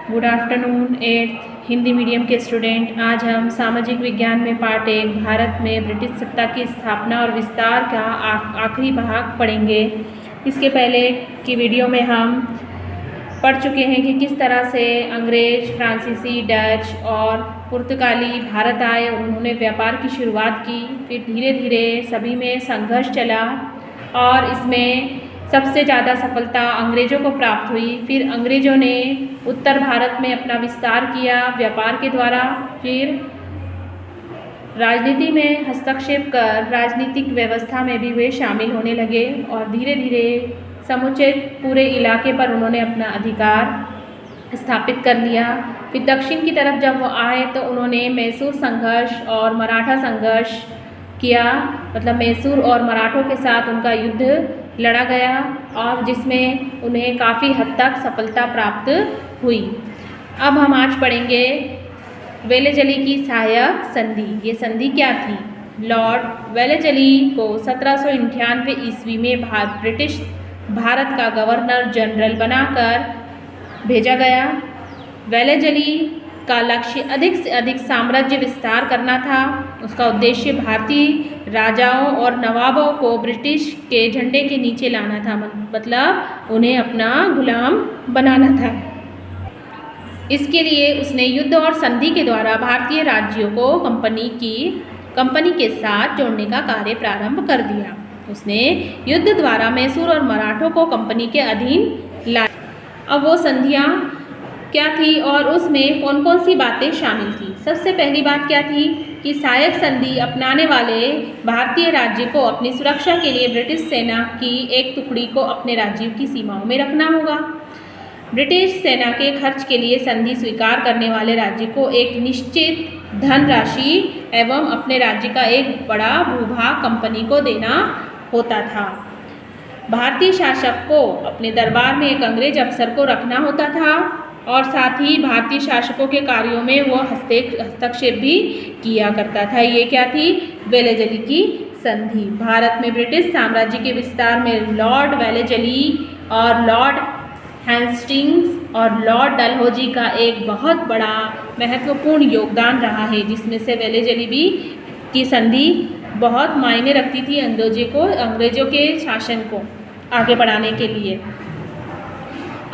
Good afternoon eighth Hindi medium के student. आज हम सामाजिक विज्ञान में पार्ट 1 भारत में ब्रिटिश सत्ता की स्थापना और विस्तार का आखिरी भाग पढ़ेंगे। इसके पहले की वीडियो में हम पढ़ चुके हैं कि किस तरह से अंग्रेज, फ्रांसीसी, डच और पुर्तगाली भारत आए और उन्होंने व्यापार की शुरुआत की। फिर धीरे धीरे सभी में संघर्ष चला और इसमें सबसे ज़्यादा सफलता अंग्रेज़ों को प्राप्त हुई। फिर अंग्रेज़ों ने उत्तर भारत में अपना विस्तार किया व्यापार के द्वारा। फिर राजनीति में हस्तक्षेप कर राजनीतिक व्यवस्था में भी वे शामिल होने लगे और धीरे धीरे समुचे पूरे इलाके पर उन्होंने अपना अधिकार स्थापित कर लिया। फिर दक्षिण की तरफ जब वो आए तो उन्होंने मैसूर संघर्ष और मराठा संघर्ष किया, मतलब मैसूर और मराठों के साथ उनका युद्ध लड़ा गया और जिसमें उन्हें काफ़ी हद तक सफलता प्राप्त हुई। अब हम आज पढ़ेंगे वेलेजली की सहायक संधि। ये संधि क्या थी? लॉर्ड वेलेजली को 1798 ईस्वी में ब्रिटिश भारत का गवर्नर जनरल बनाकर भेजा गया। वेलेजली का लक्ष्य अधिक से अधिक साम्राज्य विस्तार करना था। उसका उद्देश्य भारतीय राजाओं और नवाबों को ब्रिटिश के झंडे के नीचे लाना था, मतलब उन्हें अपना गुलाम बनाना था। इसके लिए उसने युद्ध और संधि के द्वारा भारतीय राज्यों को कंपनी के साथ जोड़ने का कार्य प्रारंभ कर दिया। उसने युद्ध द्वारा मैसूर और मराठों को कंपनी के अधीन लाया। अब वो संधियाँ क्या थी और उसमें कौन कौन सी बातें शामिल थी? सबसे पहली बात क्या थी कि सहायक संधि अपनाने वाले भारतीय राज्य को अपनी सुरक्षा के लिए ब्रिटिश सेना की एक टुकड़ी को अपने राज्य की सीमाओं में रखना होगा। ब्रिटिश सेना के खर्च के लिए संधि स्वीकार करने वाले राज्य को एक निश्चित धनराशि एवं अपने राज्य का एक बड़ा भूभाग कंपनी को देना होता था। भारतीय शासक को अपने दरबार में एक अंग्रेज अफसर को रखना होता था और साथ ही भारतीय शासकों के कार्यों में वो हस्तक्षेप भी किया करता था। ये क्या थी? वेलेजली की संधि। भारत में ब्रिटिश साम्राज्य के विस्तार में लॉर्ड वेलेजली और लॉर्ड हेस्टिंग्स और लॉर्ड डलहौजी का एक बहुत बड़ा महत्वपूर्ण योगदान रहा है, जिसमें से वेलेजली भी की संधि बहुत मायने रखती थी अंग्रेजों के शासन को आगे बढ़ाने के लिए।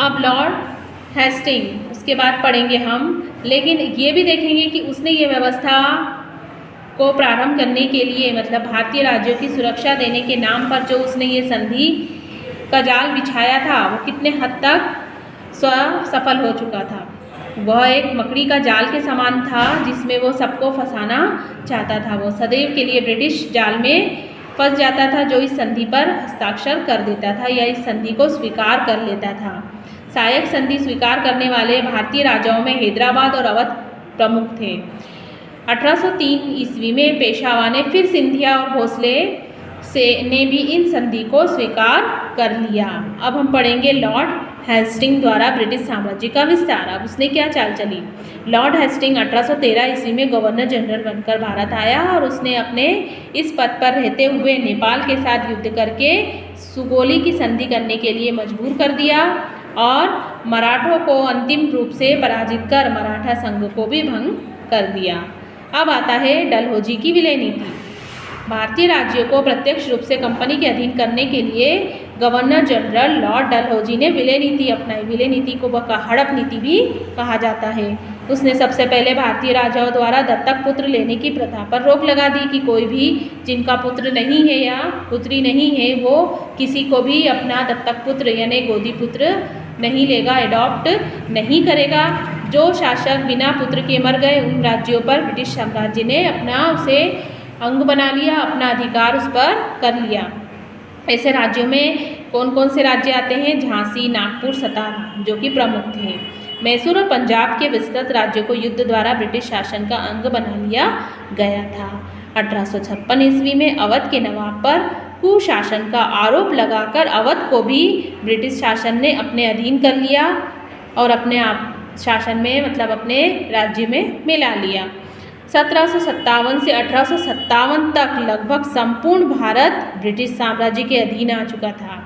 अब लॉर्ड हेस्टिंग उसके बाद पढ़ेंगे हम, लेकिन ये भी देखेंगे कि उसने ये व्यवस्था को प्रारंभ करने के लिए, मतलब भारतीय राज्यों की सुरक्षा देने के नाम पर जो उसने ये संधि का जाल बिछाया था वो कितने हद तक सफल हो चुका था। वह एक मकड़ी का जाल के समान था जिसमें वो सबको फंसाना चाहता था। वो सदैव के लिए ब्रिटिश जाल में फंस जाता था जो इस संधि पर हस्ताक्षर कर देता था या इस संधि को स्वीकार कर लेता था। सहायक संधि स्वीकार करने वाले भारतीय राजाओं में हैदराबाद और अवध प्रमुख थे। 1803 ईस्वी में पेशवा ने फिर सिंधिया और भोसले ने भी इन संधि को स्वीकार कर लिया। अब हम पढ़ेंगे लॉर्ड हेस्टिंग द्वारा ब्रिटिश साम्राज्य का विस्तार। अब उसने क्या चाल चली? लॉर्ड हेस्टिंग 1813 ईस्वी में गवर्नर जनरल बनकर भारत आया और उसने अपने इस पद पर रहते हुए नेपाल के साथ युद्ध करके सुगोली की संधि करने के लिए मजबूर कर दिया और मराठों को अंतिम रूप से पराजित कर मराठा संघ को भी भंग कर दिया। अब आता है डलहौजी की विलय नीति। भारतीय राज्यों को प्रत्यक्ष रूप से कंपनी के अधीन करने के लिए गवर्नर जनरल लॉर्ड डलहौजी ने विलय नीति अपनाई। विलय नीति को हड़प नीति भी कहा जाता है। उसने सबसे पहले भारतीय राजाओं द्वारा दत्तक पुत्र लेने की प्रथा पर रोक लगा दी कि कोई भी जिनका पुत्र नहीं है या पुत्री नहीं है वो किसी को भी अपना दत्तक पुत्र यानी गोदी पुत्र नहीं लेगा, एडॉप्ट नहीं करेगा। जो शासक बिना पुत्र के मर गए उन राज्यों पर ब्रिटिश साम्राज्य ने अपना उसे अंग बना लिया, अपना अधिकार उस पर कर लिया। ऐसे राज्यों में कौन कौन से राज्य आते हैं? झांसी, नागपुर, सतारा जो कि प्रमुख थे। मैसूर और पंजाब के विस्तृत राज्यों को युद्ध द्वारा ब्रिटिश शासन का अंग बना लिया गया था। 1856 ईस्वी में अवध के नवाब पर कुशासन का आरोप लगाकर अवध को भी ब्रिटिश शासन ने अपने अधीन कर लिया और अपने आप शासन में, मतलब अपने राज्य में मिला लिया। 1757 से 1857 तक लगभग संपूर्ण भारत ब्रिटिश साम्राज्य के अधीन आ चुका था।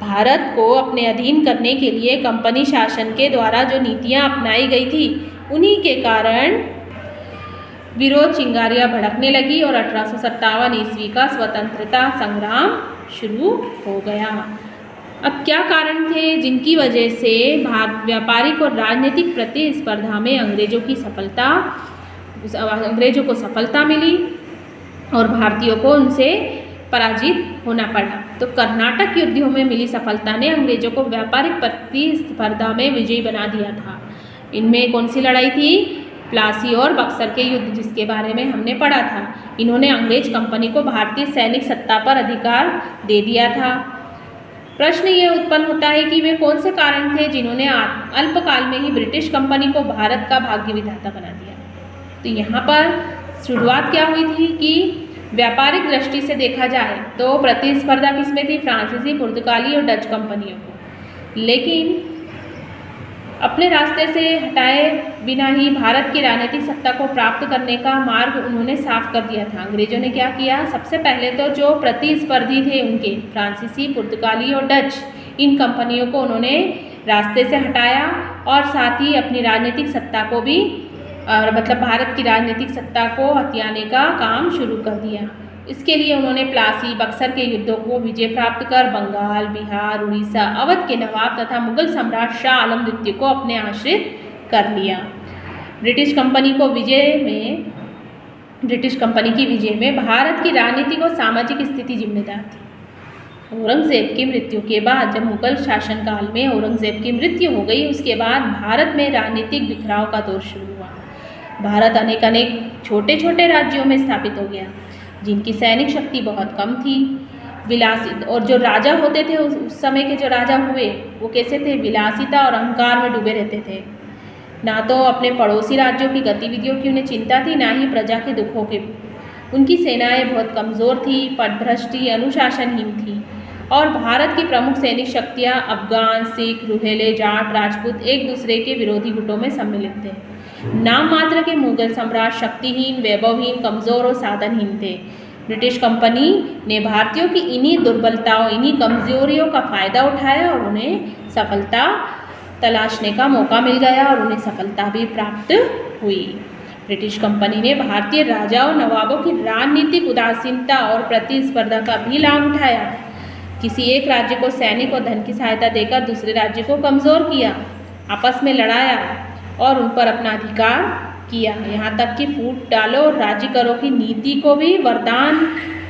भारत को अपने अधीन करने के लिए कंपनी शासन के द्वारा जो नीतियां अपनाई गई थी, उन्हीं के कारण विरोध चिंगारियां भड़कने लगी और 1857 ईस्वी का स्वतंत्रता संग्राम शुरू हो गया। अब क्या कारण थे जिनकी वजह से व्यापारिक और राजनीतिक प्रतिस्पर्धा में अंग्रेजों को सफलता मिली और भारतीयों को उनसे पराजित होना पड़ा। तो कर्नाटक युद्धों में मिली सफलता ने अंग्रेजों को व्यापारिक प्रतिस्पर्धा में विजयी बना दिया था। इनमें कौन सी लड़ाई थी? प्लासी और बक्सर के युद्ध, जिसके बारे में हमने पढ़ा था। इन्होंने अंग्रेज कंपनी को भारतीय सैनिक सत्ता पर अधिकार दे दिया था। प्रश्न ये उत्पन्न होता है कि वे कौन से कारण थे जिन्होंने अल्पकाल में ही ब्रिटिश कंपनी को भारत का भाग्य विधाता बना दिया। तो यहाँ पर शुरुआत क्या हुई थी कि व्यापारिक दृष्टि से देखा जाए तो प्रतिस्पर्धा किसमें थी? फ्रांसीसी, पुर्तगाली और डच कंपनियों को। लेकिन अपने रास्ते से हटाए बिना ही भारत की राजनीतिक सत्ता को प्राप्त करने का मार्ग उन्होंने साफ कर दिया था। अंग्रेजों ने क्या किया? सबसे पहले तो जो प्रतिस्पर्धी थे उनके, फ्रांसीसी, पुर्तगाली और डच, इन कंपनियों को उन्होंने रास्ते से हटाया और साथ ही अपनी राजनीतिक सत्ता को भी मतलब भारत की राजनीतिक सत्ता को हथियाने का काम शुरू कर दिया। इसके लिए उन्होंने प्लासी, बक्सर के युद्धों को विजय प्राप्त कर बंगाल, बिहार, उड़ीसा, अवध के नवाब तथा मुगल सम्राट शाह आलम द्वितीय को अपने आश्रित कर लिया। ब्रिटिश कंपनी की विजय में भारत की राजनीतिक और सामाजिक स्थिति जिम्मेदार थी। औरंगजेब की मृत्यु के बाद, जब मुगल शासनकाल में औरंगजेब की मृत्यु हो गई, उसके बाद भारत में राजनीतिक बिखराव का दौर शुरू हुआ। भारत अनेक छोटे छोटे राज्यों में स्थापित हो गया जिनकी सैनिक शक्ति बहुत कम थी। विलासित और जो राजा होते थे उस समय के जो राजा हुए वो कैसे थे? विलासिता और अहंकार में डूबे रहते थे। ना तो अपने पड़ोसी राज्यों की गतिविधियों की उन्हें चिंता थी, ना ही प्रजा के दुखों की। उनकी सेनाएं बहुत कमज़ोर थी, पदभ्रष्ट, अनुशासनहीन थी और भारत की प्रमुख सैनिक शक्तियाँ अफगान, सिख, रुहेले, जाट, राजपूत एक दूसरे के विरोधी गुटों में सम्मिलित थे। नाम मात्र के मुगल सम्राट शक्तिहीन, वैभवहीन, कमज़ोर और साधनहीन थे। ब्रिटिश कंपनी ने भारतीयों की इन्हीं दुर्बलताओं, इन्हीं कमजोरियों का फ़ायदा उठाया और उन्हें सफलता तलाशने का मौका मिल गया और उन्हें सफलता भी प्राप्त हुई। ब्रिटिश कंपनी ने भारतीय राजाओं, नवाबों की राजनीतिक उदासीनता और प्रतिस्पर्धा का भी लाभ उठाया। किसी एक राज्य को सैनिक और धन की सहायता देकर दूसरे राज्य को कमज़ोर किया, आपस में लड़ाया और उन पर अपना अधिकार किया। यहाँ तक कि फूट डालो और राज्य करो की नीति को भी वरदान,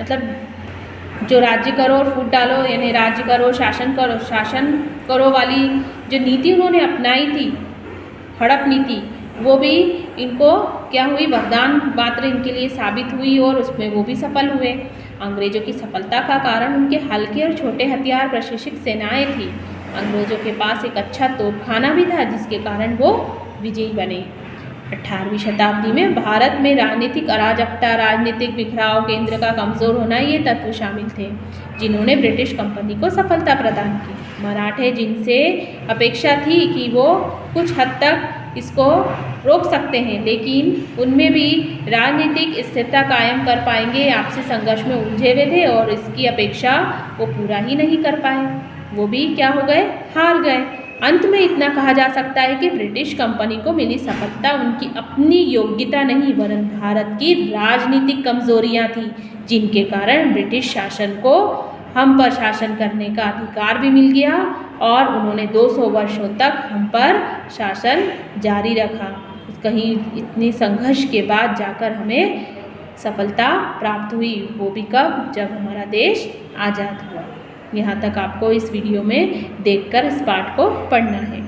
मतलब जो राज्य करो और फूट डालो यानी राज्य करो, शासन करो वाली जो नीति उन्होंने अपनाई थी, हड़प नीति, वो भी इनको क्या हुई? वरदान मात्र इनके लिए साबित हुई और उसमें वो भी सफल हुए। अंग्रेजों की सफलता का कारण उनके हल्के और छोटे हथियार प्रशिक्षित सेनाएं थी। अंग्रेजों के पास एक अच्छा तोपखाना भी था जिसके कारण वो विजयी बने। 18वीं शताब्दी में भारत में राजनीतिक अराजकता, राजनीतिक बिखराव, केंद्र का कमज़ोर होना, ये तत्व शामिल थे जिन्होंने ब्रिटिश कंपनी को सफलता प्रदान की। मराठे, जिनसे अपेक्षा थी कि वो कुछ हद तक इसको रोक सकते हैं, लेकिन उनमें भी राजनीतिक स्थिरता कायम कर पाएंगे, आपसी संघर्ष में उलझे हुए थे और इसकी अपेक्षा वो पूरा ही नहीं कर पाए। वो भी क्या हो गए? हार गए। अंत में इतना कहा जा सकता है कि ब्रिटिश कंपनी को मिली सफलता उनकी अपनी योग्यता नहीं वरन भारत की राजनीतिक कमजोरियां थी, जिनके कारण ब्रिटिश शासन को हम पर शासन करने का अधिकार भी मिल गया और उन्होंने 200 वर्षों तक हम पर शासन जारी रखा। कहीं इतनी संघर्ष के बाद जाकर हमें सफलता प्राप्त हुई, वो भी कब? जब हमारा देश आज़ाद हुआ। यहाँ तक आपको इस वीडियो में देखकर इस पाठ को पढ़ना है।